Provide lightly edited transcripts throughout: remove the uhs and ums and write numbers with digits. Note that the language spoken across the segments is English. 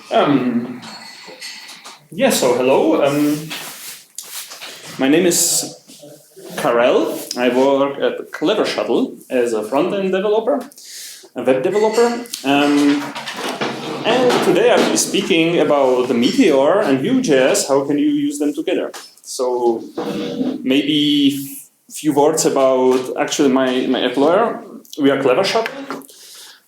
So hello. My name is Karel. I work at Clever Shuttle as a front-end developer, a web developer. And today I'll be speaking about the Meteor and Vue.js. How can you use them together? So maybe a few words about actually my employer. We are Clever Shuttle.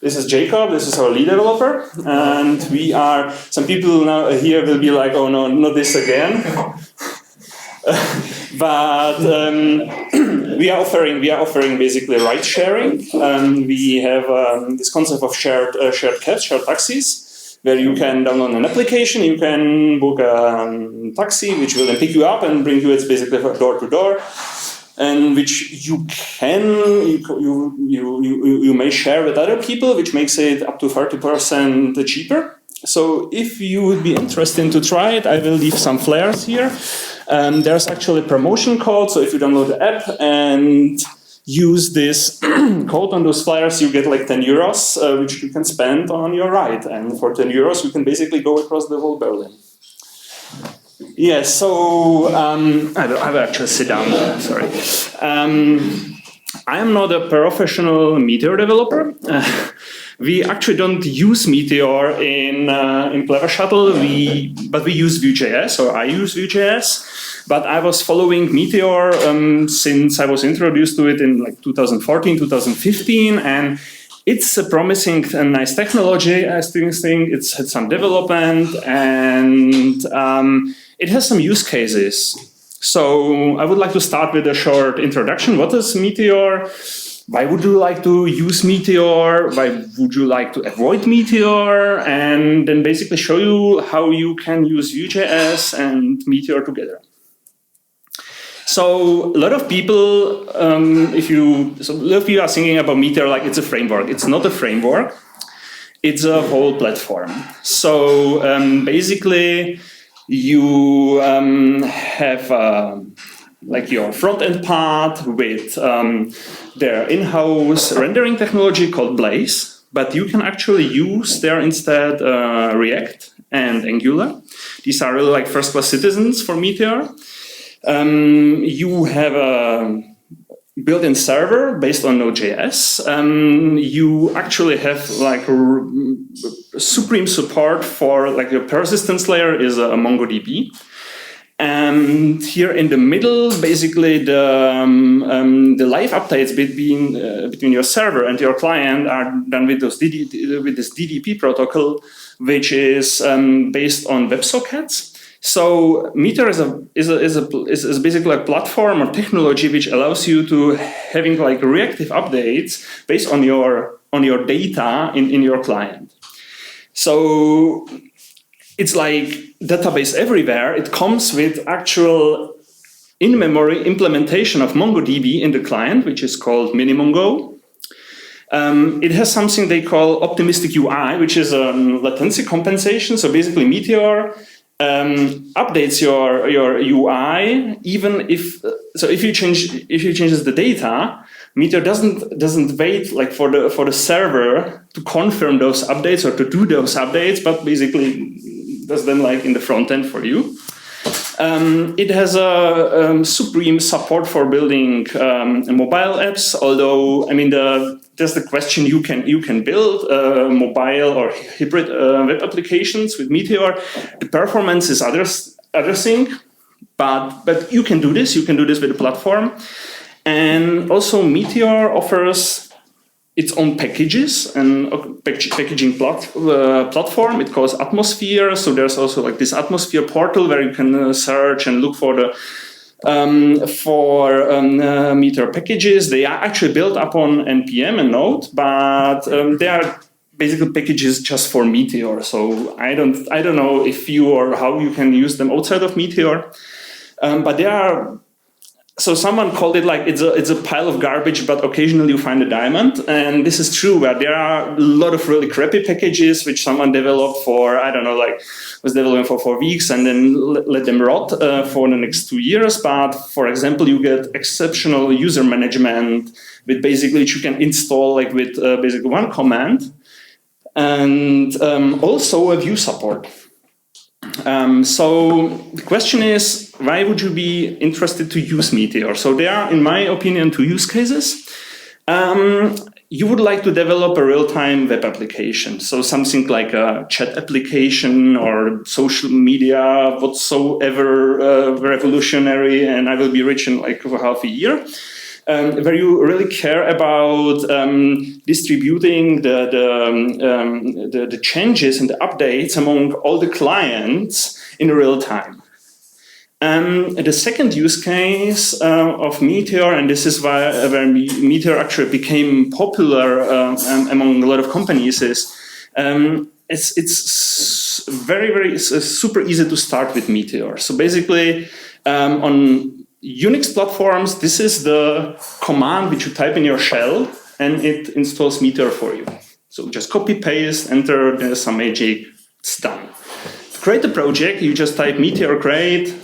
This is Jacob, this is our lead developer, and we are, some people now here will be like, oh no, not this again. But we are offering basically ride sharing. We have this concept of shared cabs, shared taxis, where you can download an application, you can book a taxi, which will then pick you up and bring you, it's basically door to door. And which you may share with other people, which makes it up to 30% cheaper. So if you would be interested to try it, I will leave some flares here. There's actually a promotion code, so if you download the app and use this code on those flyers, you get like 10 euros, which you can spend on your ride. And for 10 euros, you can basically go across the whole Berlin. Yes, so I will actually sit down there, sorry. I am not a professional Meteor developer. We actually don't use Meteor in Clever Shuttle, but we use Vue.js, or I use Vue.js. But I was following Meteor since I was introduced to it in like 2014, 2015, and it's a promising and nice technology, I think. It's had some development, and it has some use cases. So I would like to start with a short introduction. What is Meteor? Why would you like to use Meteor? Why would you like to avoid Meteor? And then basically show you how you can use Vue.js and Meteor together. So a lot of people, a lot of you are thinking about Meteor like it's a framework. It's not a framework. It's a whole platform. So basically, you have like your front-end part with their in-house rendering technology called Blaze, but you can actually use there instead React and Angular. These are really like first-class citizens for Meteor. You have a built-in server based on Node.js. You actually have like supreme support for like your persistence layer is a MongoDB. And here in the middle, basically the live updates between your server and your client are done with this DDP protocol, which is based on WebSockets. So Meteor is basically a platform or technology which allows you to having like reactive updates based on your data in your client. So it's like database everywhere. It comes with actual in-memory implementation of MongoDB in the client, which is called MiniMongo. It has something they call optimistic UI, which is latency compensation. So basically Meteor updates your UI even if you change the data, Meteor doesn't wait like for the server to confirm those updates or to do those updates, but basically does them like in the front end for you. It has a supreme support for building mobile apps. Although I mean there's the question you can build mobile or hybrid web applications with Meteor. The performance is other thing, but you can do this. You can do this with the platform, and also Meteor offers its own packages and packaging platform. It calls Atmosphere. So there's also like this Atmosphere portal where you can search and look for the Meteor packages. They are actually built upon NPM and Node, but they are basically packages just for Meteor. So I don't know if you or how you can use them outside of Meteor, but they are. So someone called it like it's a pile of garbage, but occasionally you find a diamond. And this is true, where there are a lot of really crappy packages which someone developed for, I don't know, like was developing for 4 weeks and then let them rot for the next 2 years. But for example, you get exceptional user management with basically which you can install like with basically one command. and also a Vue support. So the question is, why would you be interested to use Meteor? So there are, in my opinion, two use cases. You would like to develop a real-time web application, so something like a chat application or social media whatsoever revolutionary, and I will be rich in like over half a year. Where you really care about distributing the changes and the updates among all the clients in real time. The second use case of Meteor, and this is where Meteor actually became popular among a lot of companies, is it's very super easy to start with Meteor. So basically, on Unix platforms, this is the command which you type in your shell, and it installs Meteor for you. So just copy, paste, enter, there's some magic, it's done. To create a project, you just type Meteor create,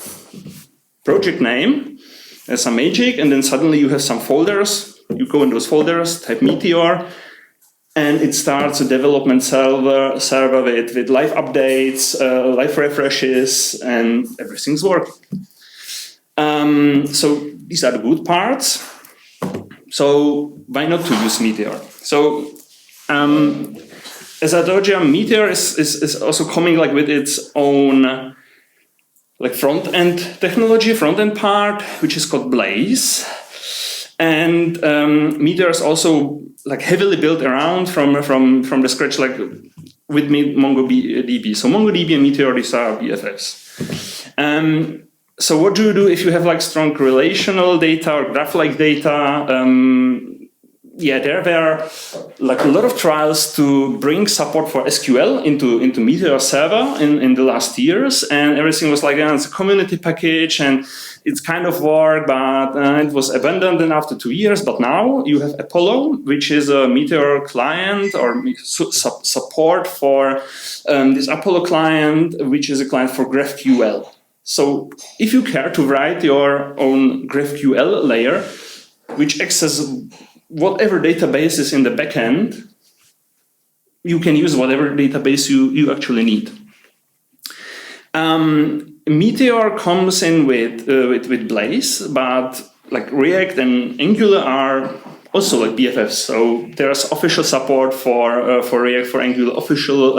project name, there's some magic, and then suddenly you have some folders. You go in those folders, type Meteor, and it starts a development server with live updates, live refreshes, and everything's working. So these are the good parts. So why not to use Meteor? So as I told you, Meteor is also coming like with its own like front-end technology, front-end part, which is called Blaze. And Meteor is also like heavily built around from the scratch, like with MongoDB. So MongoDB and Meteor, these are BFFs. So what do you do if you have like strong relational data or graph-like data? There were like a lot of trials to bring support for SQL into Meteor server in the last years, and everything was like, it's a community package and it's kind of work, but it was abandoned after 2 years. But now you have Apollo, which is a Meteor client or support for this Apollo client, which is a client for GraphQL. So if you care to write your own GraphQL layer, which accesses whatever database is in the backend, you can use whatever database you actually need. Meteor comes in with Blaze, but like React and Angular are also like BFFs. So there's official support for React, for Angular, official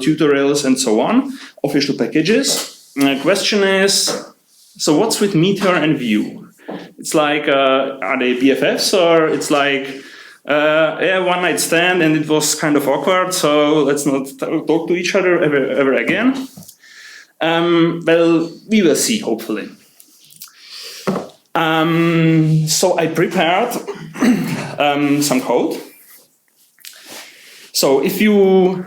tutorials and so on, official packages. The question is, so what's with Meteor and Vue? It's like, are they BFFs, or it's like, one night stand and it was kind of awkward, so let's not talk to each other ever again? Well, we will see, hopefully. So I prepared some code. So if you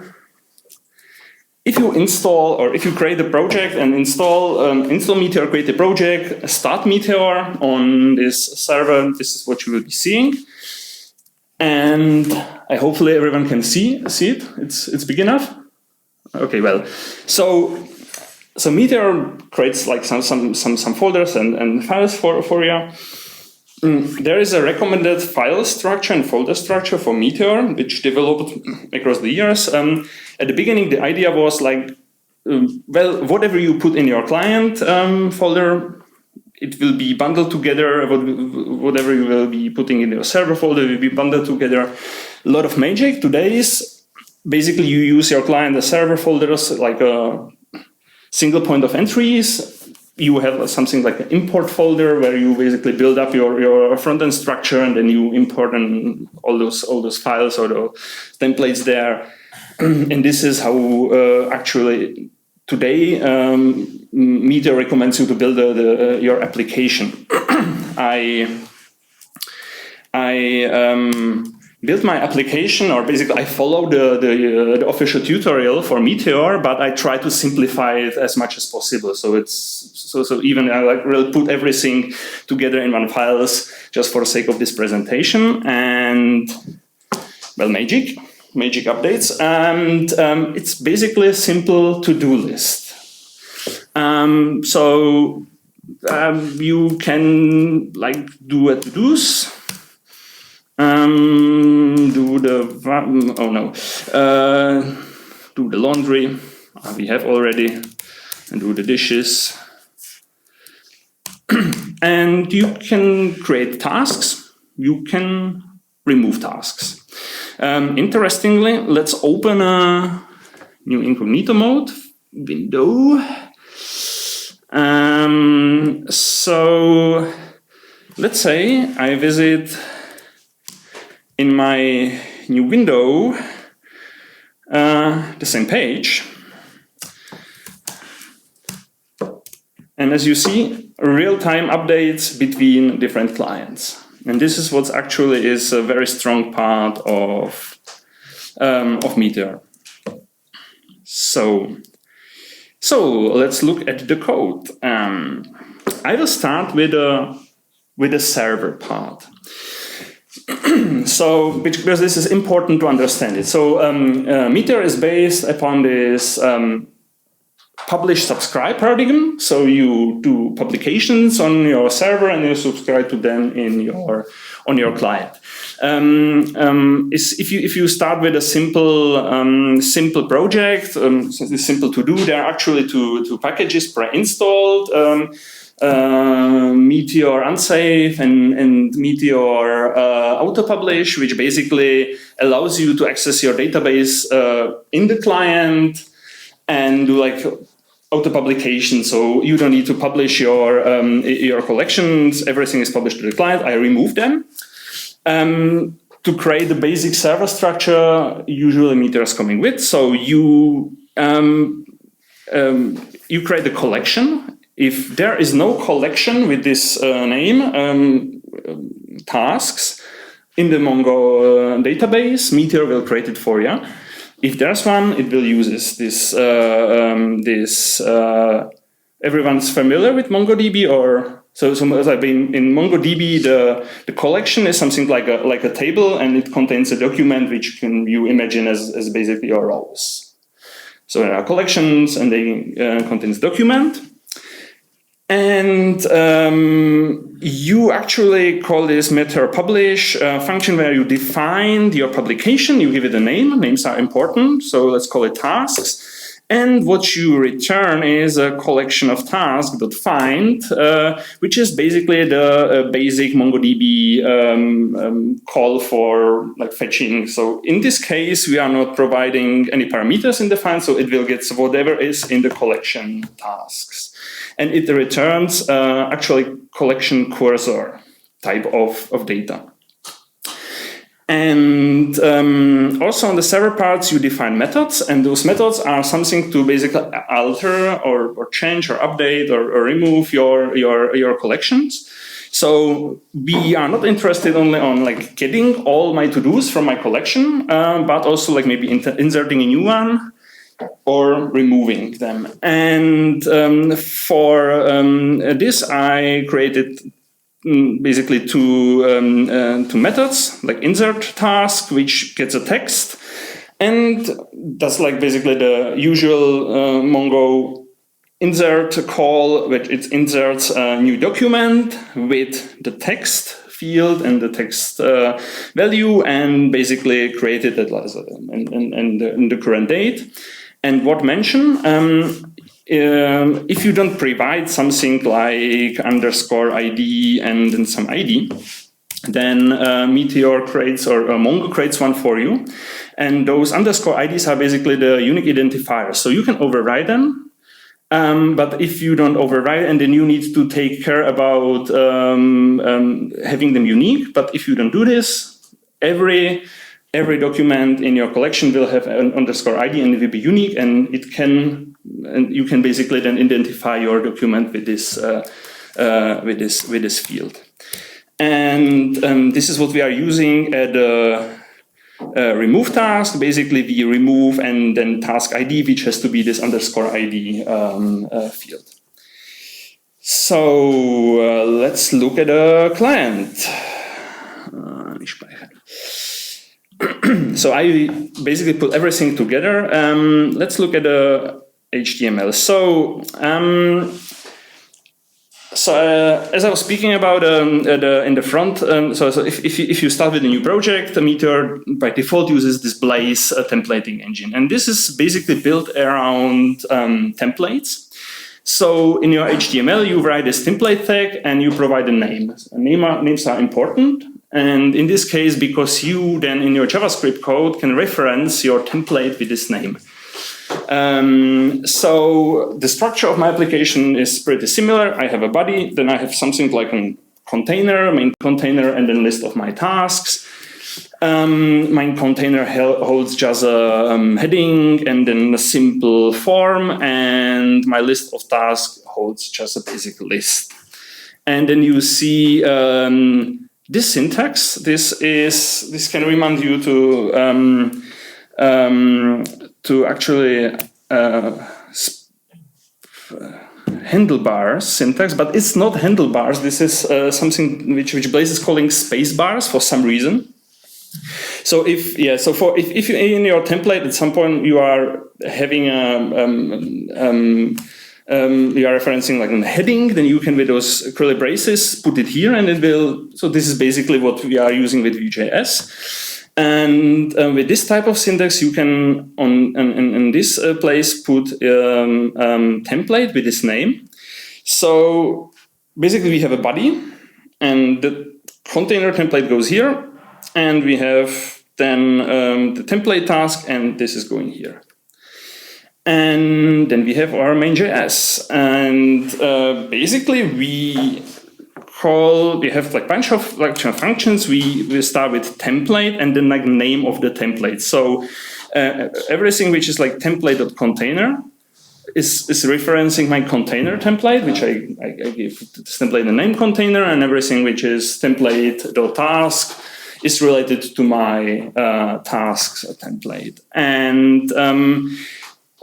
install, or if you create a project and install Meteor, create a project, start Meteor on this server, this is what you will be seeing. And hopefully everyone can see it. It's big enough. Okay, well, so Meteor creates like some folders and files for you. There is a recommended file structure and folder structure for Meteor, which developed across the years. At the beginning, the idea was like, well, whatever you put in your client folder, it will be bundled together. Whatever you will be putting in your server folder will be bundled together. A lot of magic. Today is basically you use your client and server folders like a single point of entries. You have something like an import folder where you basically build up your front-end structure, and then you import all those files or the templates there. And this is how actually today Meteor recommends you to build your application. I built my application, or basically I follow the official tutorial for Meteor, but I try to simplify it as much as possible. So even I like really put everything together in one files just for the sake of this presentation. And well, magic updates, and it's basically a simple to-do list. You can like do a to-dos. Do the laundry. We have already. And do the dishes. And you can create tasks. You can remove tasks. Interestingly, let's open a new incognito mode window. So let's say I visit in my new window the same page. And as you see, real-time updates between different clients. And this is what actually is a very strong part of Meteor. So let's look at the code. I will start with the server part. So because this is important to understand it. So Meteor is based upon this publish-subscribe paradigm. So you do publications on your server and you subscribe to them on your client. If you start with a simple project, since it's simple to do, there are actually two packages pre-installed. Meteor Unsafe and Meteor Auto-Publish, which basically allows you to access your database in the client and do like auto-publication. So you don't need to publish your collections. Everything is published to the client. I remove them. To create the basic server structure, usually Meteor is coming with. So you create a collection. If there is no collection with this name, tasks, in the Mongo database, Meteor will create it for you. If there's one, it will use this. Everyone's familiar with MongoDB, or so as I've been in MongoDB, the collection is something like a table, and it contains a document which you imagine as basically your rows. So there are collections, and they contains document. And you actually call this Meteor Publish function where you define your publication, you give it a name. Names are important, so let's call it tasks. And what you return is a collection of tasks.find, which is basically the basic MongoDB call for like fetching. So in this case, we are not providing any parameters in the find, so it will get whatever is in the collection tasks. And it returns actually collection cursor type of data. And also on the server parts, you define methods, and those methods are something to basically alter or change or update or remove your collections. So we are not interested only on like getting all my to-dos from my collection, but also like maybe inserting a new one or removing them. And for this, I created basically two methods, like insert task, which gets a text, and that's like basically the usual Mongo insert call, which it inserts a new document with the text field and the text value, and basically created it in the current date. And what mention, if you don't provide something like _ID and then some ID, then Meteor creates or Mongo creates one for you. And those _IDs are basically the unique identifiers. So you can override them. But if you don't override, and then you need to take care about having them unique. But if you don't do this, every document in your collection will have an _ID and it will be unique, and you can basically then identify your document with this field. And this is what we are using at the remove task. Basically, we remove and then task ID, which has to be this _ID field. So let's look at a client. So I basically put everything together. Let's look at the HTML. So as I was speaking about in the front, so if you start with a new project, Meteor by default uses this Blaze templating engine. And this is basically built around templates. So in your HTML, you write this template tag and you provide a name. Names are important. And in this case, because you then in your JavaScript code can reference your template with this name. So the structure of my application is pretty similar. I have a body, then I have something like a container, main container, and then list of my tasks. Main container holds just a heading and then a simple form, and my list of tasks holds just a basic list. And then you see this syntax. This can remind you to actually handlebars syntax, but it's not handlebars. This is something which Blaze is calling space bars for some reason. So if you in your template at some point you are having you are referencing like a heading, then you can with those curly braces put it here, and it will. So this is basically what we are using with Vue.js. And with this type of syntax, you can in this place put template with this name. So basically, we have a body, and the container template goes here, and we have then the template task, and this is going here. And then we have our main.js, and basically we have like bunch of like functions. We start with template and then like name of the template. So everything which is like template.container is referencing my container template, which I give this template the name container, and everything which is template.task is related to my tasks template. And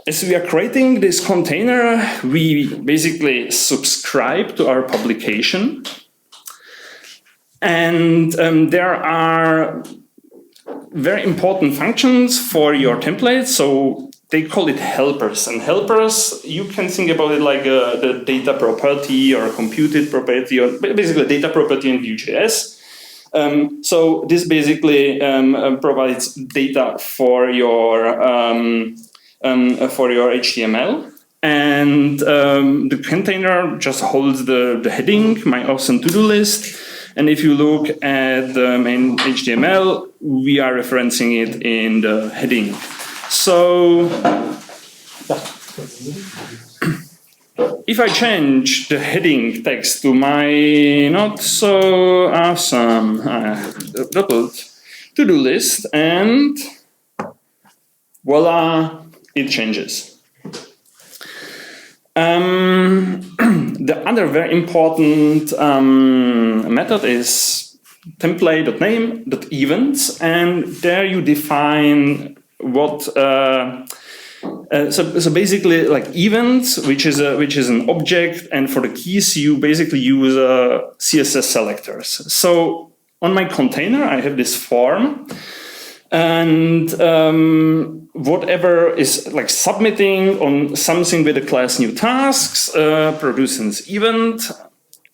as we are creating this container, we basically subscribe to our publication. And there are very important functions for your template. So they call it helpers. And helpers, you can think about it like the data property or computed property, or basically data property in Vue.js. So this basically provides data for your HTML. And the container just holds the heading, my awesome to-do list. And if you look at the main HTML, we are referencing it in the heading. So if I change the heading text to my not so awesome doubled to-do list, and voila, it changes. The other very important method is template.name.events, and there you define what. So basically, like events, which is an object, and for the keys you basically use CSS selectors. So on my container, I have this form. And whatever is like submitting on something with the class new tasks produces event,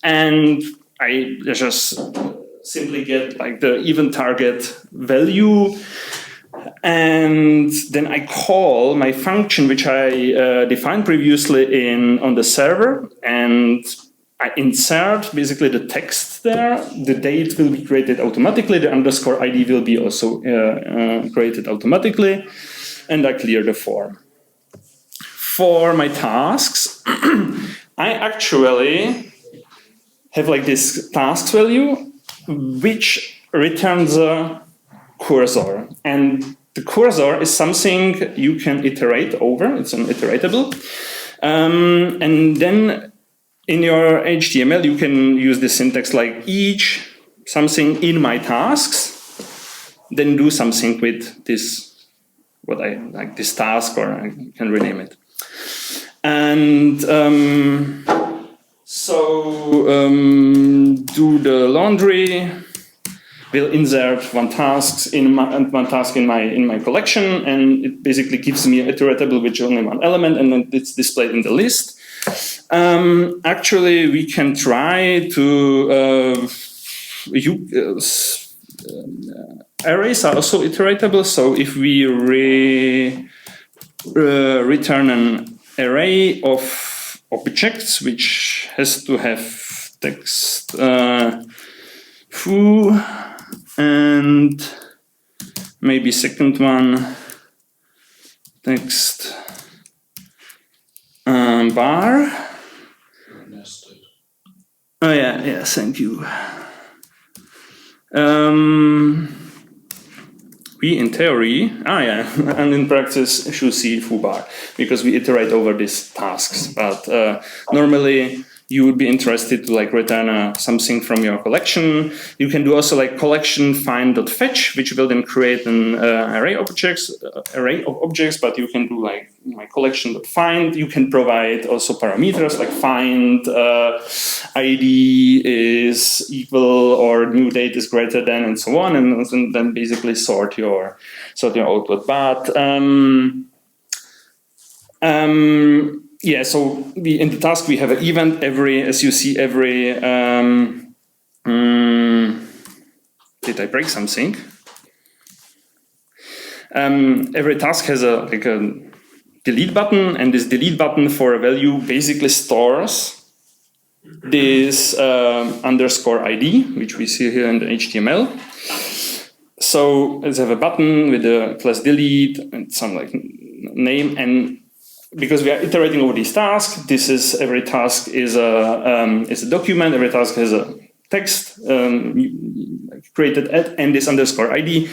and I just simply get like the event target value, and then I call my function which I defined previously on the server, and I insert basically the text there. The date will be created automatically. The underscore ID will be also created automatically. And I clear the form. For my tasks, I actually have like this task value, which returns a cursor. And the cursor is something you can iterate over. It's an iteratable. And then in your HTML, you can use the syntax like each something in my tasks, then do something with this, what I like this task, or I can rename it. And do the laundry. We'll insert one task in my collection, and it basically gives me an iteratable with only one element, and then it's displayed in the list. Actually, we can try to arrays are also iteratable. So if we return an array of objects which has to have text foo and maybe second one text bar. Oh yeah, thank you. We in theory, and in practice should see foo bar because we iterate over these tasks. But normally you would be interested to like return something from your collection. You can do also like collection find.fetch, which will then create an array of objects. But you can do like my collection.find. You can provide also parameters like find ID is equal or new date is greater than, and so on, and then basically sort your output. But yeah, so in the task we have an event as you see every. Did I break something? Every task has a delete button, and this delete button for a value basically stores this underscore ID, which we see here in the HTML. So let's have a button with a class delete and some like name, and because we are iterating over these tasks, every task is a document. Every task has a text created at and this underscore ID.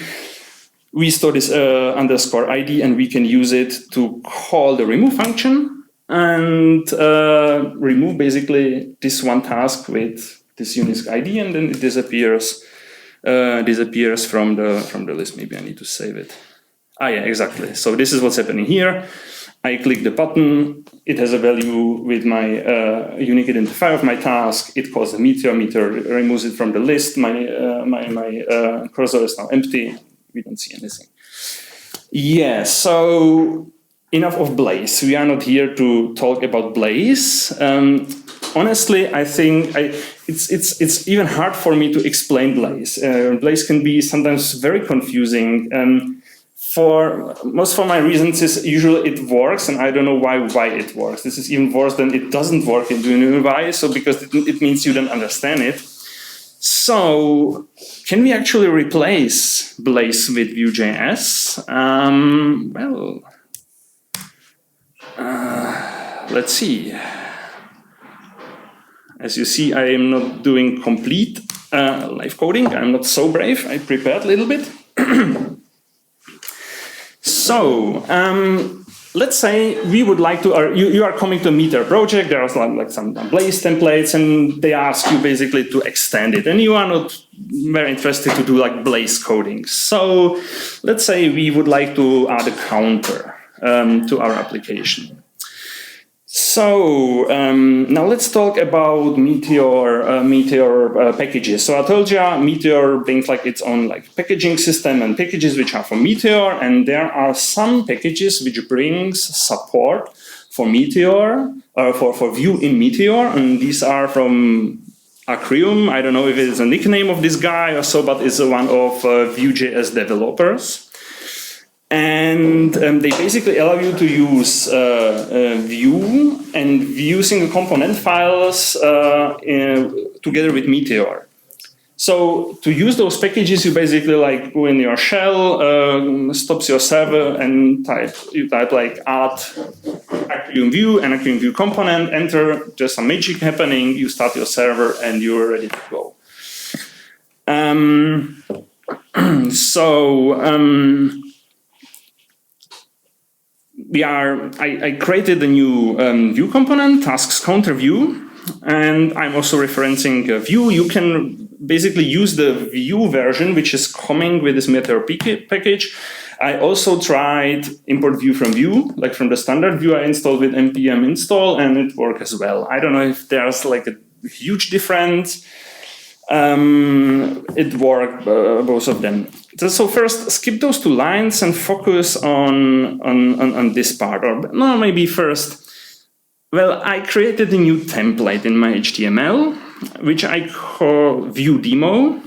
We store this underscore ID, and we can use it to call the remove function and remove basically this one task with this unique ID, and then it disappears from the list. Maybe I need to save it. Yeah, exactly. So this is what's happening here. I click the button, it has a value with my unique identifier of my task, it calls the meteor removes it from the list, my cursor is now empty, we don't see anything. Yeah, so enough of Blaze. We are not here to talk about Blaze. Honestly, I think it's even hard for me to explain Blaze. Blaze can be sometimes very confusing. For my reasons is usually it works, and I don't know why it works. This is even worse than it doesn't work in Vue. So because it means you don't understand it. So can we actually replace Blaze with Vue.js? Well, let's see. As you see, I am not doing complete live coding. I'm not so brave. I prepared a little bit. So let's say we would like to, you are coming to a Meteor project, there are like some Blaze templates, and they ask you basically to extend it, and you are not very interested to do like Blaze coding. So let's say we would like to add a counter to our application. So now let's talk about Meteor packages. So I told you Meteor brings like its own like packaging system and packages which are for Meteor, and there are some packages which brings support for Meteor for Vue in Meteor, and these are from Acrium. I don't know if it is a nickname of this guy or so, but it's one of Vue.js developers. And they basically allow you to use Vue and Vue single component files together with Meteor. So to use those packages, you basically like go in your shell, stops your server, and you type like add Acrium Vue and Acrium Vue component, enter, just some magic happening, you start your server, and you're ready to go. I created a new Vue component, tasks counter Vue, and I'm also referencing Vue. You can basically use the Vue version, which is coming with this Meteor package. I also tried import Vue from Vue, like from the standard Vue I installed with npm install, and it worked as well. I don't know if there's like a huge difference. It worked, both of them. So first, skip those 2 lines and focus on this part. Or no, maybe first, Well, I created a new template in my HTML, which I call Vue demo,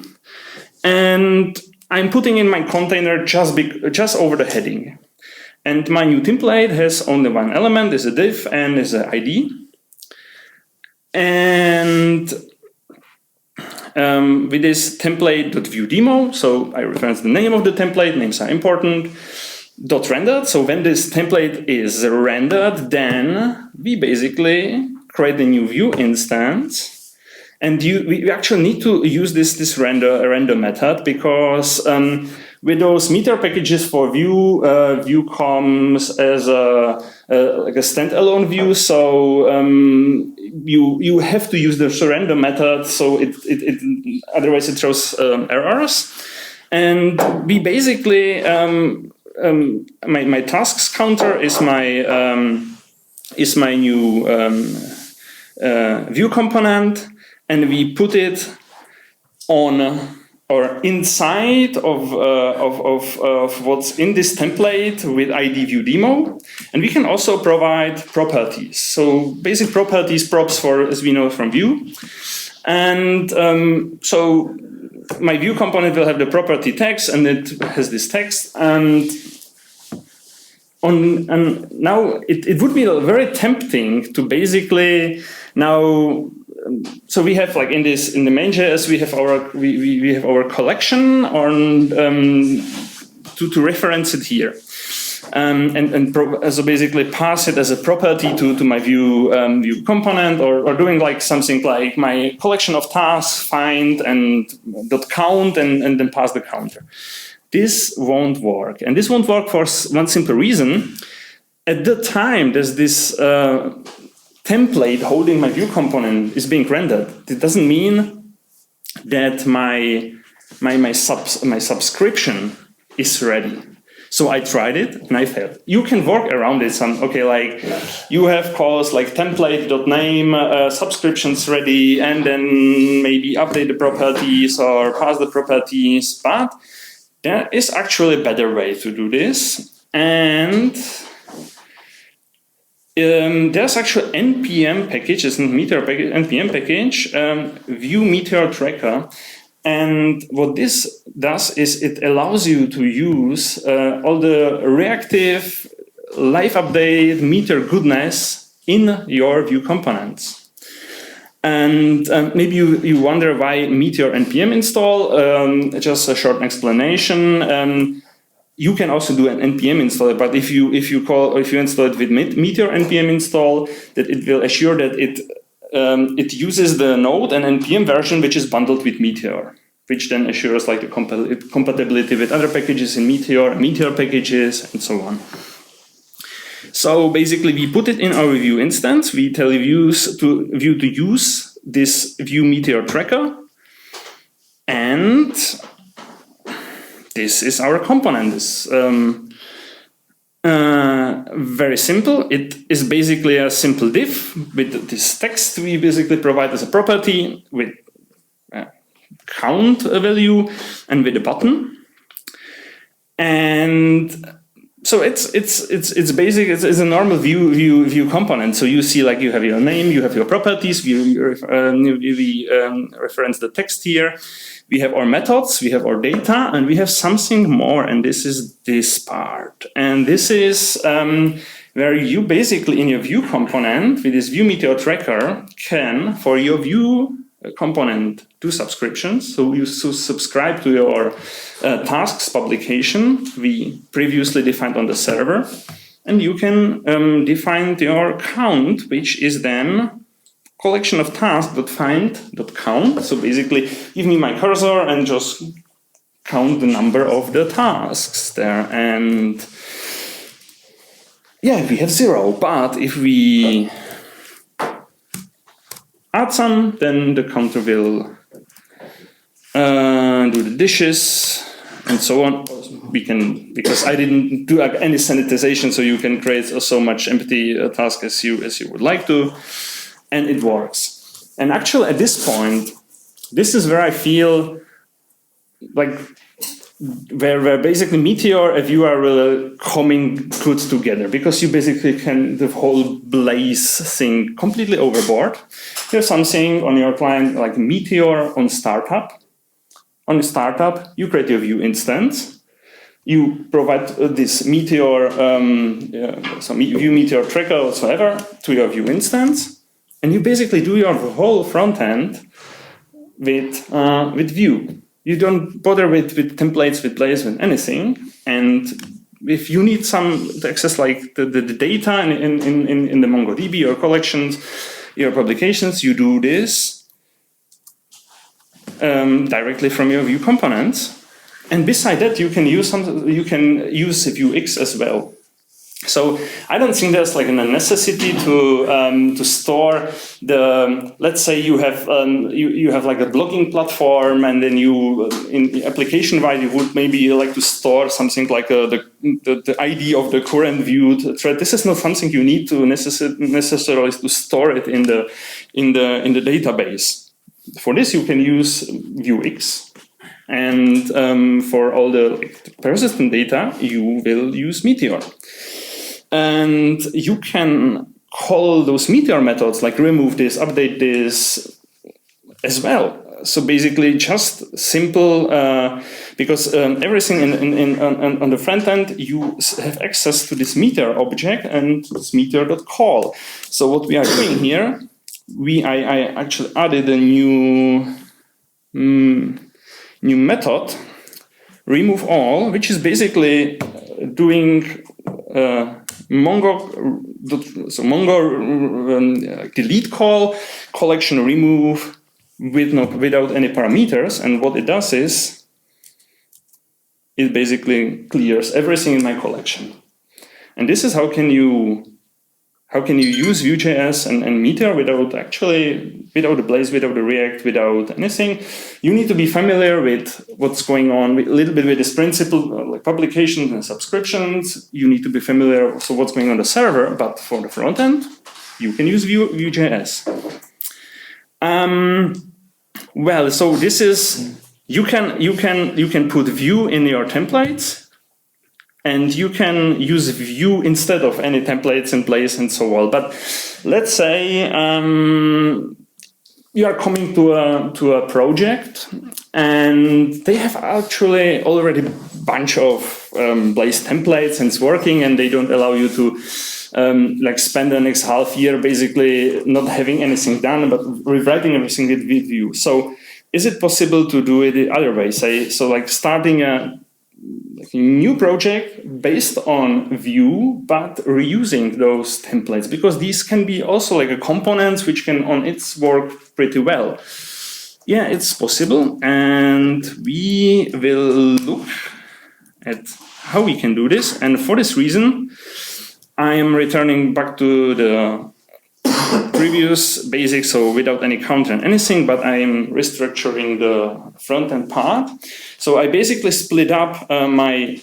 and I'm putting in my container just over the heading. And my new template has only one element, is a div and is an ID. And with this template.viewDemo, so I reference the name of the template, names are important, .rendered. So when this template is rendered, then we basically create a new Vue instance. And we actually need to use this render method because with those Meteor packages for Vue, Vue comes as like a standalone view. So you have to use the render method. So otherwise it throws errors. And we basically my tasks counter is my new Vue component. And we put it on or inside of what's in this template with ID Vue demo. And we can also provide properties. So basic properties, props for, as we know from Vue. And so my Vue component will have the property text, and it has this text. And now it would be very tempting to basically now. So we have like in the main.js we have our collection on to reference it here, so basically pass it as a property to my Vue component, or doing like something like my collection of tasks find and .count and then pass the counter. This won't work, and this won't work for one simple reason. At the time there's this template holding my Vue component is being rendered. It doesn't mean that my subscription is ready. So I tried it and I failed. You can work around it. Like you have calls like template.name, subscriptions ready, and then maybe update the properties or pass the properties. But there is actually a better way to do this. And there's actually npm package, it's not Meteor package, npm package, Vue Meteor Tracker. And what this does is it allows you to use all the reactive live update Meteor goodness in your Vue components. And maybe you wonder why Meteor npm install. Just a short explanation. You can also do an npm install, but if you install it with Meteor npm install, that it will assure that it uses the node and npm version which is bundled with Meteor, which then assures like the compatibility with other packages in Meteor packages, and so on. So basically, we put it in our Vue instance. We tell Vue to use this Vue Meteor tracker, and this is our component. It's very simple. It is basically a simple div with this text we basically provide as a property with count value and with a button. And so it's basic. It's a normal Vue component. So you see, like, you have your name, you have your properties. We reference the text here. We have our methods, we have our data, and we have something more. And this is this part. And this is where you basically in your Vue component with this Vue Meteor tracker can, for your Vue component, do subscriptions. So you subscribe to your tasks publication we previously defined on the server, and you can define your count, which is then collection of tasks.find.count. So basically, give me my cursor and just count the number of the tasks there. And yeah, we have 0. But if we add some, then the counter will do the dishes and so on. We can, because I didn't do any sanitization, so you can create so much empty task as you would like to, and it works. And actually, at this point, this is where I feel like where basically Meteor and Vue are really coming good together, because you basically can the whole Blaze thing completely overboard. There's something on your client like Meteor on startup. On startup, you create your Vue instance. You provide this Meteor, some Vue Meteor tracker or whatever to your Vue instance, and you basically do your whole front end with Vue. You don't bother with templates, with Blaze, with anything. And if you need some to access like the data in the MongoDB or collections, your publications, you do this directly from your Vue components. And beside that, you can use Vuex as well. So I don't think there's like a necessity to store the. Let's say you have like a blogging platform, and then you in application-wise you would maybe like to store something like the ID of the current Vue thread. This is not something you need to necessarily to store it in the database. For this, you can use Vuex, and for all the persistent data, you will use Meteor. And you can call those Meteor methods like remove this, update this as well. So basically just simple, because everything on the front end, you have access to this Meteor object and this meteor.call. So what we are doing here, I actually added a new method, remove all, which is basically doing Mongo delete call, collection remove without any parameters, and what it does is it basically clears everything in my collection. And this is how can you use Vue.js and Meteor without the Blaze, without the React, without anything. You need to be familiar with what's going on, a little bit with this principle, like publications and subscriptions. You need to be familiar also what's going on the server, but for the front end, you can use Vue.js. Well, so this is you can put Vue in your templates. And you can use Vue instead of any templates in place and so on. But let's say you are coming to a project, and they have actually already a bunch of Blaze templates, and it's working, and they don't allow you to like spend the next half year basically not having anything done, but rewriting everything with Vue. So is it possible to do it the other way? So like starting a new project based on Vue, but reusing those templates, because these can be also like a components which can on its work pretty well. Yeah, it's possible, and we will look at how we can do this. And for this reason, I am returning back to the previous basics, so without any counter and anything, but I am restructuring the front-end part. So I basically split up my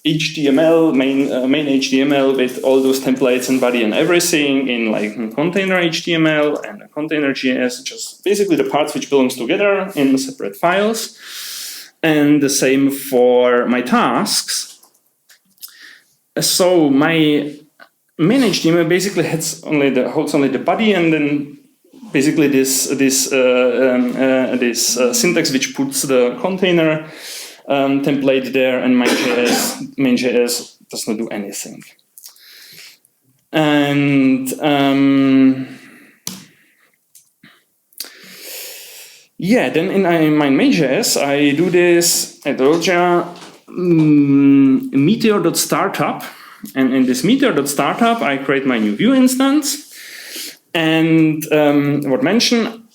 HTML, main HTML with all those templates and body and everything in like container HTML and a container.js, just basically the parts which belongs together in separate files. And the same for my tasks. So my main HTML basically holds only the body, and then basically this syntax which puts the container template there, and main.js does not do anything. And yeah, then in my main.js I do this. I told you meteor.startup. And in this meteor.startup, I create my new Vue instance. And what mentioned,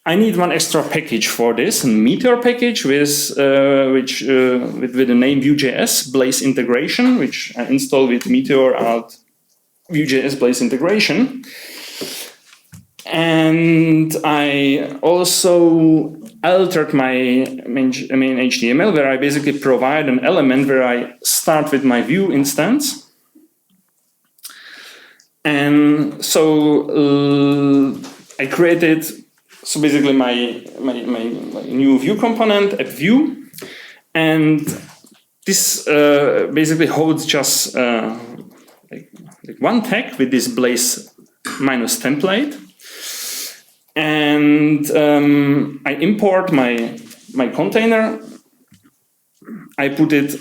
I need one extra package for this, a Meteor package with the name Vue.js Blaze integration, which I install with Meteor at Vue.js Blaze integration. And I also altered my main HTML, where I basically provide an element where I start with my Vue instance. And so I created, so basically my new Vue component, app Vue. And this basically holds just like one tag with this blaze minus template. And I import my container. I put it.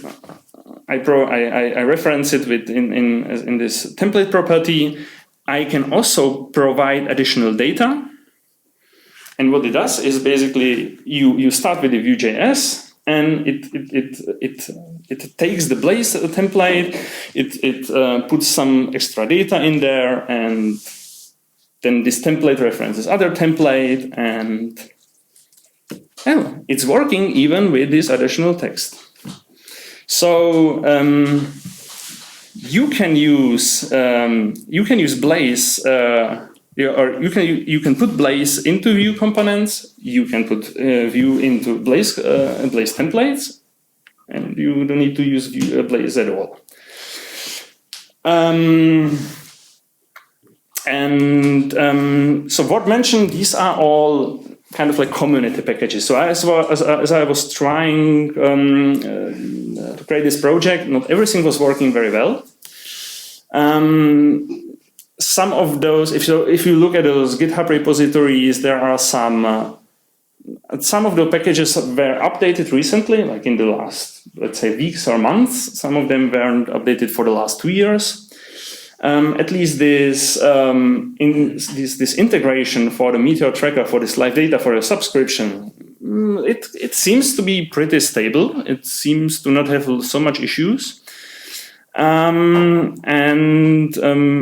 I reference it with in this template property. I can also provide additional data. And what it does is basically you start with the Vue.js, and it takes the Blaze template, it puts some extra data in there, and then this template references other template, and it's working even with this additional text. So you can use Blaze. Or you can put Blaze into Vue components. You can put Vue into Blaze templates, and you don't need to use Blaze at all. So what mentioned, these are all kind of like community packages. So as I was trying to create this project, not everything was working very well. Some of those, if you look at those GitHub repositories, there are some of the packages were updated recently, like in the last, let's say, weeks or months. Some of them weren't updated for the last 2 years. At least this integration for the Meteor tracker, for this live data, for a subscription, it seems to be pretty stable. It seems to not have so much issues. I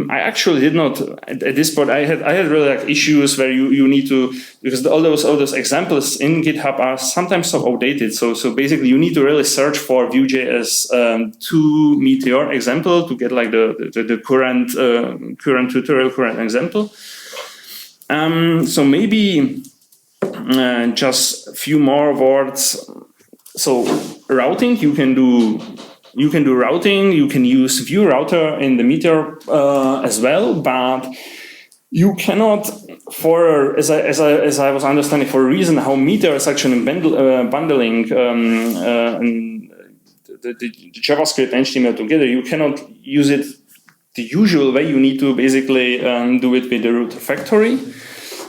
actually did not at this point. I had really like issues where you need to, because all those examples in GitHub are sometimes so outdated. So basically you need to really search for Vue.js to Meteor example to get like the current tutorial, current example. So maybe just a few more words. So routing, you can do routing, you can use Vue router in the Meteor as well, but you cannot, as I was understanding, for a reason how Meteor is actually bundling the JavaScript and HTML together, you cannot use it the usual way. You need to basically do it with the router factory.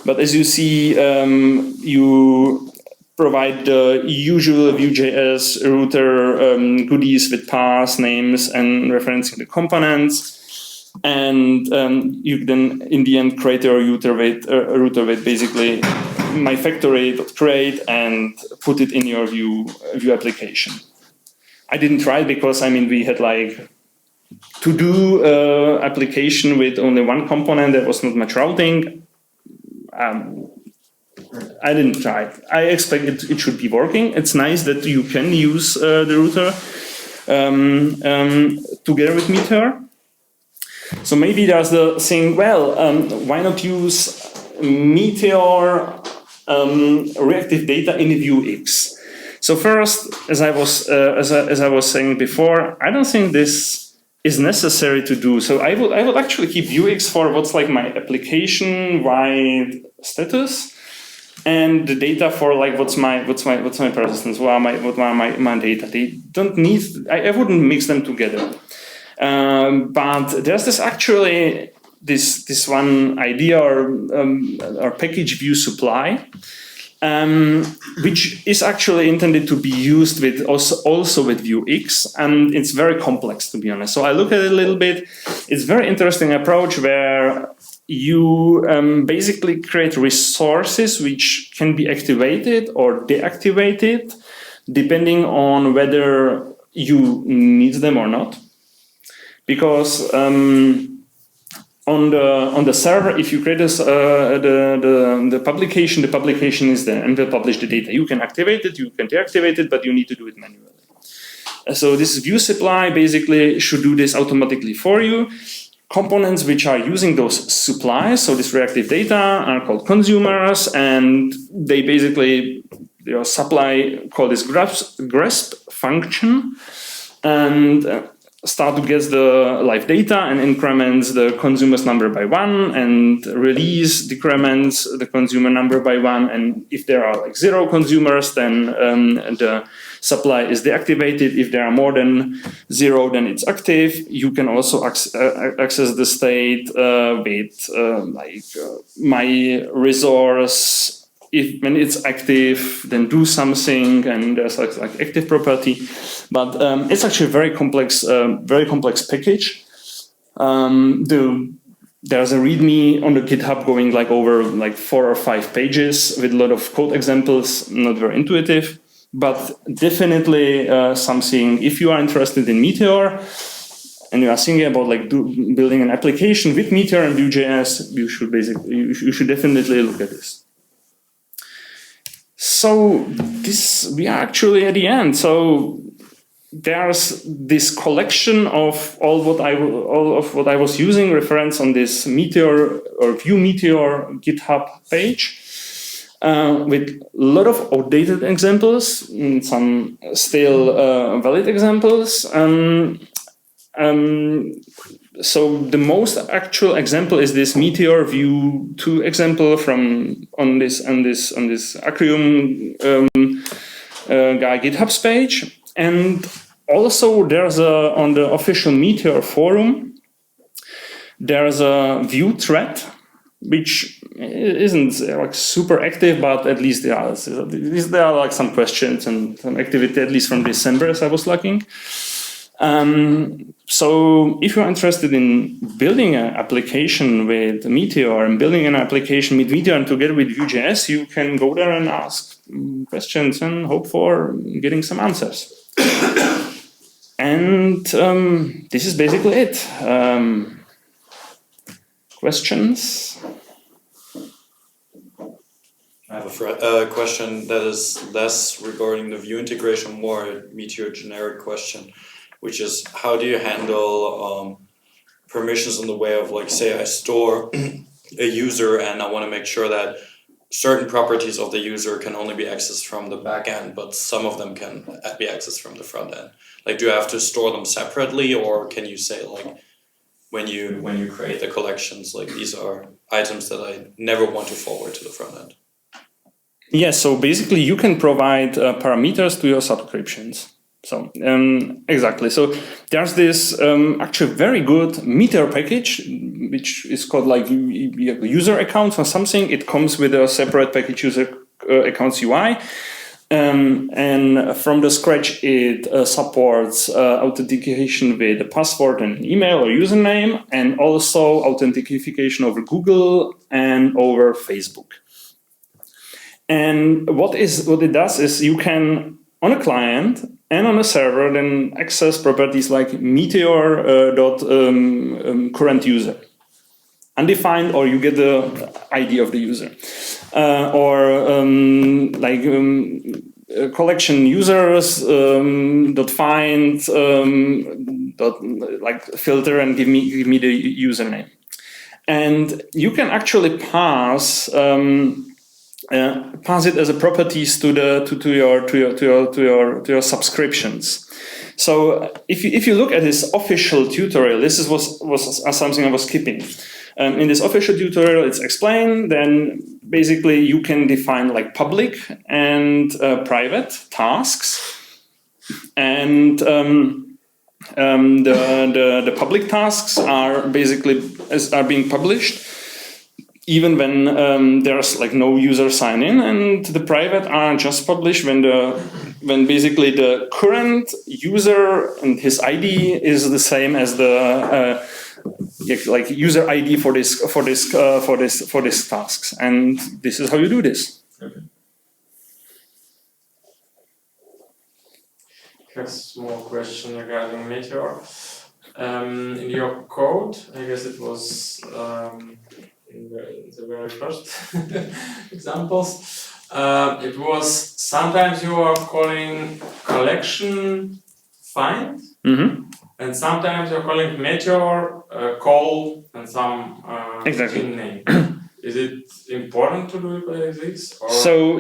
But as you see, you provide the usual Vue.js router goodies with paths, names, and referencing the components. And you then, in the end, create a router with basically my factory.create and put it in your Vue application. I didn't try it because, we had like to do application with only one component. There was not much routing. I didn't try it. I expect it should be working. It's nice that you can use the router together with Meteor. So maybe there's the thing, why not use Meteor reactive data in Vuex? So first, as I was saying before, I don't think this is necessary to do. So I would actually keep Vuex for what's like my application-wide status, and the data for like what's my persistence, what are my data. They don't need. I wouldn't mix them together. But there's this one idea or package Vue supply, which is actually intended to be used with also with Vuex, and it's very complex, to be honest. So I look at it a little bit. It's a very interesting approach where you basically create resources which can be activated or deactivated depending on whether you need them or not. Because on the server, if you create the publication is there and will publish the data. You can activate it, you can deactivate it, but you need to do it manually. So this Vue supply basically should do this automatically for you. Components which are using those supplies, so this reactive data, are called consumers, and they basically supply call this grasp function, and start to get the live data and increments the consumer's number by 1, and release decrements the consumer number by 1. And if there are like 0 consumers, then the supply is deactivated. If there are more than 0, then it's active. You can also access the state with my resource. When it's active, then do something, and there's like active property. But it's actually a very complex package. There's a README on the GitHub going over 4 or 5 pages with a lot of code examples, not very intuitive, but definitely something. If you are interested in Meteor and you are thinking about building an application with Meteor and Vue.js, you should definitely look at this. So we are actually at the end. So there's this collection of all of what I was using, reference on this Meteor or Vue Meteor GitHub page, with a lot of outdated examples, some still valid examples. So the most actual example is this Meteor Vue 2 example on this Acronym guy GitHub's page. And also there's on the official Meteor forum, there's a Vue thread, which isn't super active, but at least there are some questions and some activity, at least from December, as I was looking. So if you're interested in building an application with Meteor and building an application with Meteor and together with Vue.js, you can go there and ask questions and hope for getting some answers. And this is basically it. Questions? I have a question that is less regarding the Vue integration, more a Meteor generic question, which is how do you handle permissions in the way of, say I store a user and I want to make sure that certain properties of the user can only be accessed from the back end, but some of them can be accessed from the front end. Do you have to store them separately, or can you say when you create the collections, these are items that I never want to forward to the front end? Yeah, so basically you can provide parameters to your subscriptions. So exactly. So there's this actually very good Meteor package, which is called user accounts or something. It comes with a separate package user accounts UI. And from the scratch, it supports authentication with a password and email or username, and also authentication over Google and over Facebook. And what it does is you can, on a client and on a server, then access properties like meteor.current user, undefined, or you get the ID of the user, collection users dot find filter and give me the username, and you can actually pass it as a properties to your subscriptions. So if you look at this official tutorial, this was something I was skipping. In this official tutorial, it's explained. Then basically you can define public and private tasks, and the public tasks are being published even when there's no user sign in, and the private are just published when basically the current user and his ID is the same as the user ID for this tasks, and this is how you do this. Okay. I have a small question regarding Meteor. In your code, I guess it was in the very first examples, it was sometimes you are calling collection find, and sometimes you're calling Meteor call and some exactly name. Is it important to do it like this? Or? So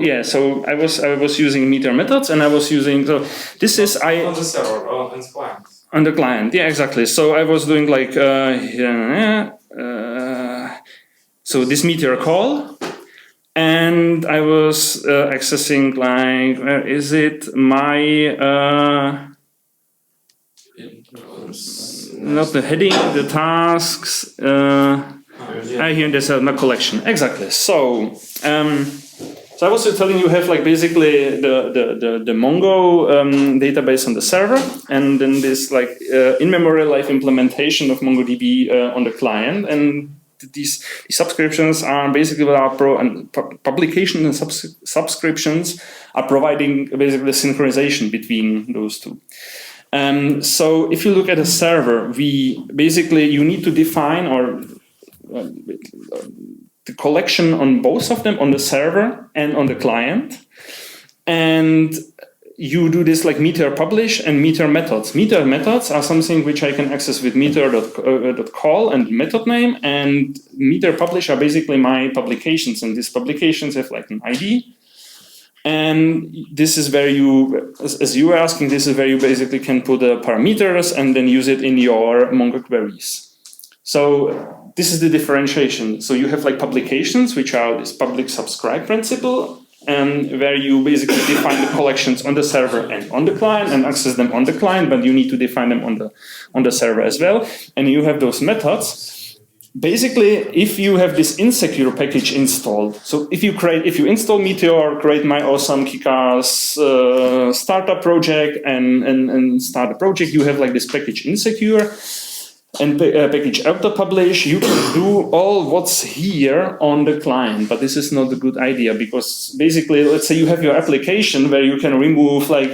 I was using Meteor methods, and I was using on the server on the client. On the client, yeah, exactly. So I was doing so this Meteor call, And I was accessing, like, where is it? My not the heading, the tasks. Here there's my collection. Exactly. So so I was telling you have like basically the Mongo database on the server, and then this like in-memory live implementation of MongoDB on the client, and these subscriptions are basically publication and subscriptions are providing basically synchronization between those two. So if you look at a server, you need to define the collection on both of them, on the server and on the client. And you do this like Meteor publish and Meteor methods. Meteor methods are something which I can access with meteor.call and method name, and Meteor publish are basically my publications, and these publications have like an ID. And this is where you, as you were asking, this is where you basically can put the parameters and then use it in your Mongo queries. So this is the differentiation. So you have like publications, which are this public subscribe principle, and where you basically define the collections on the server and on the client and access them on the client, but you need to define them on the server as well. And you have those methods. Basically, if you have this insecure package installed, so if you install Meteor, create my awesome kick-ass startup project and start a project, you have like this package insecure and package auto-publish, you can do all what's here on the client, but this is not a good idea, because basically, let's say you have your application where you can remove like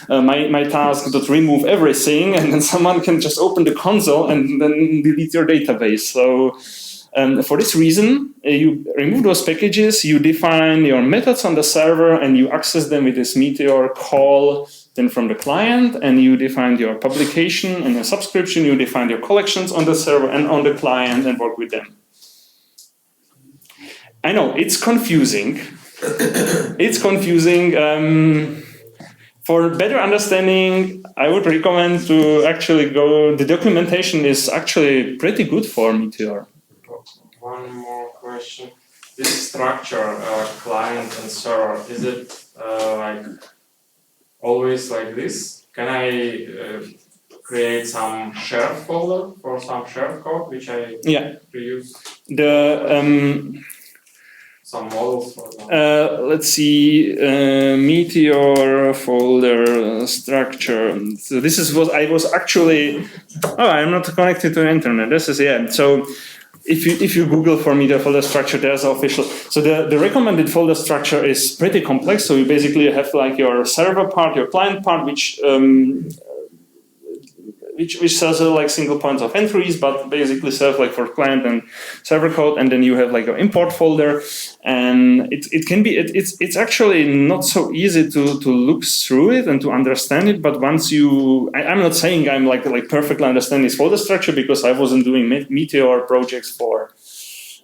my task that remove everything, and then someone can just open the console and then delete your database. So for this reason, you remove those packages, you define your methods on the server, and you access them with this Meteor call then from the client, and you define your publication and your subscription, you define your collections on the server and on the client and work with them. I know, it's confusing. It's confusing. For better understanding, I would recommend to actually the documentation is actually pretty good for Meteor. One more question. This structure, client and server, is it like always like this? Can I create some shared folder for some shared code which I reuse? Some models for that. Let's see, Meteor folder structure. So this is what I was actually. Oh, I'm not connected to the internet. This is So if you Google for Meteor folder structure, there's an official. So the recommended folder structure is pretty complex. So you basically have like your server part, your client part, which serves like single points of entries, but basically serves like for client and server code. And then you have like your import folder, and it's actually not so easy to look through it and to understand it. But once I'm not saying I'm like perfectly understand this folder structure, because I wasn't doing Meteor projects for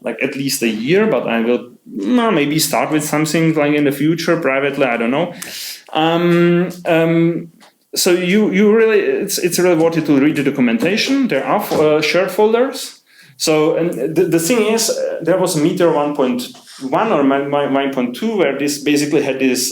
like at least a year, but I will maybe start with something like in the future privately. I don't know. So you really, it's really worth it to read the documentation. There are shared folders. So and the thing is, there was Meteor 1.1 or 1.2 where this basically had this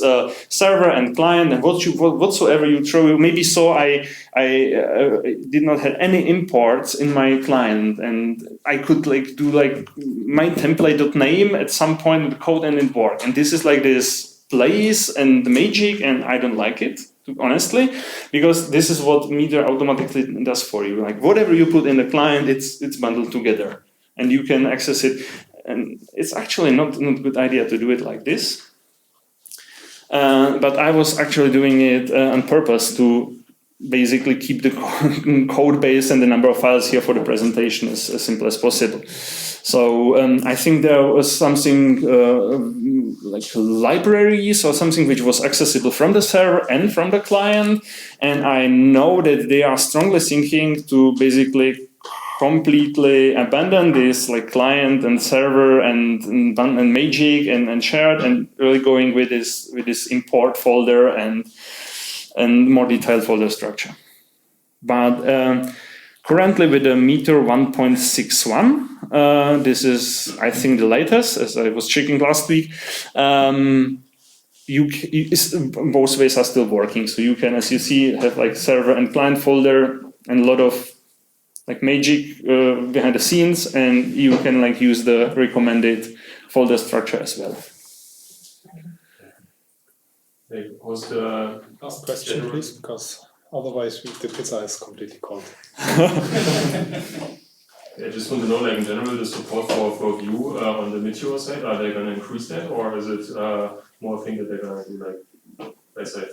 server and client and whatsoever you throw. You maybe saw I did not have any imports in my client, and I could like do like my template.name at some point in the code and it worked. And this is like this place and the magic, and I don't like it, honestly, because this is what Meteor automatically does for you. Like whatever you put in the client, it's bundled together, and you can access it. And it's actually not a good idea to do it like this. But I was actually doing it on purpose to basically keep the code base and the number of files here for the presentation as simple as possible. So I think there was something like libraries or something which was accessible from the server and from the client. And I know that they are strongly thinking to basically completely abandon this like client and server and magic and shared, and really going with this import folder and more detailed folder structure. But currently with the Meteor 1.61. This is, I think, the latest, as I was checking last week. Both ways are still working. So you can, as you see, have like server and client folder and a lot of like magic behind the scenes, and you can like use the recommended folder structure as well. Was the last question, please, because otherwise the pizza is completely cold. I just want to know, like in general, the support for Vue on the Meteor side, are they going to increase that, or is it more thing that they're going to do, like, let's say?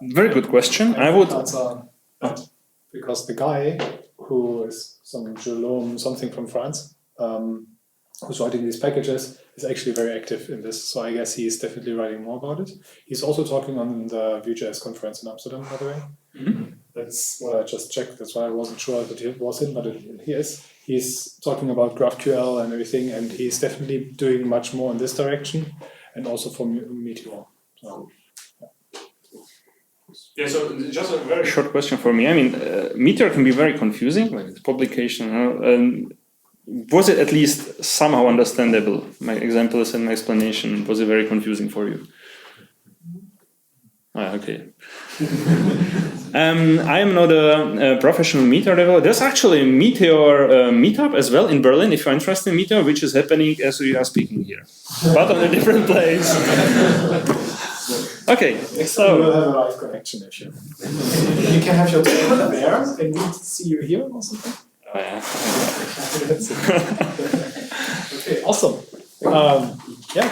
Very good question. I would answer because the guy who is some Jerome something from France, who's writing these packages, is actually very active in this. So I guess he is definitely writing more about it. He's also talking on the Vue.js conference in Amsterdam, by the way. Mm-hmm. That's what I just checked. That's why I wasn't sure that it was him, but he is. He's talking about GraphQL and everything, and he's definitely doing much more in this direction, and also for Meteor. So, yeah, so just a very short question for me. I mean, Meteor can be very confusing, like it's publication. Was it at least somehow understandable? My examples and my explanation, was it very confusing for you? Okay. I am not a professional Meteor developer. There's actually a Meteor Meetup as well in Berlin, if you're interested in Meteor, which is happening as we are speaking here, but on a different place. Okay, so we'll have a live connection if you can have your camera there, and we see you here or something. Oh, yeah. Okay, awesome. Yeah.